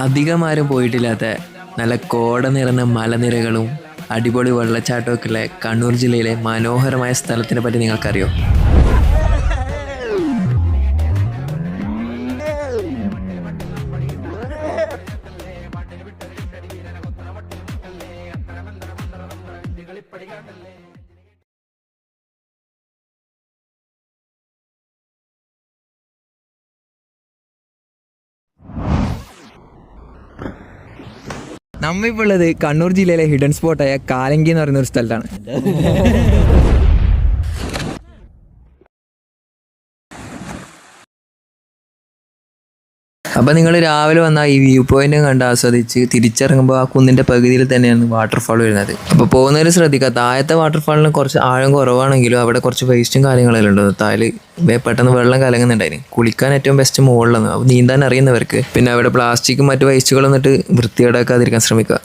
അധികം ആരും പോയിട്ടില്ലാത്ത നല്ല കോട നിറഞ്ഞ മലനിരകളും അടിപൊളി വെള്ളച്ചാട്ടമൊക്കെ ഉള്ള കണ്ണൂർ ജില്ലയിലെ മനോഹരമായ സ്ഥലത്തിനെ പറ്റി നിങ്ങൾക്കറിയോ? നമ്മളിപ്പോൾ ഉള്ളത് കണ്ണൂർ ജില്ലയിലെ ഹിഡൻ സ്പോട്ടായ കാലങ്കി എന്ന് പറയുന്ന ഒരു സ്ഥലത്താണ്. അപ്പോൾ നിങ്ങൾ രാവിലെ വന്നാൽ ഈ വ്യൂ പോയിന്റ് കണ്ട് ആസ്വദിച്ച് തിരിച്ചിറങ്ങുമ്പോൾ ആ കുന്നിൻ്റെ പകുതിയിൽ തന്നെയാണ് വാട്ടർഫാൾ വരുന്നത്. അപ്പോൾ പോകുന്നവർ ശ്രദ്ധിക്കുക, താഴത്തെ വാട്ടർഫാളിന് കുറച്ച് ആഴം കുറവാണെങ്കിലും അവിടെ കുറച്ച് വേസ്റ്റും കാര്യങ്ങളെല്ലാം ഉണ്ട്. താഴെ പെട്ടെന്ന് വെള്ളം കലങ്ങുന്നുണ്ടായിരുന്നു. കുളിക്കാൻ ഏറ്റവും ബെസ്റ്റ് മുകളിലാണ്. അപ്പോൾ നീന്താൻ അറിയുന്നവർക്ക്. പിന്നെ അവിടെ പ്ലാസ്റ്റിക്കും മറ്റു വേസ്റ്റുകളും വന്നിട്ട് വൃത്തികേടാക്കാതിരിക്കാൻ ശ്രമിക്കുക.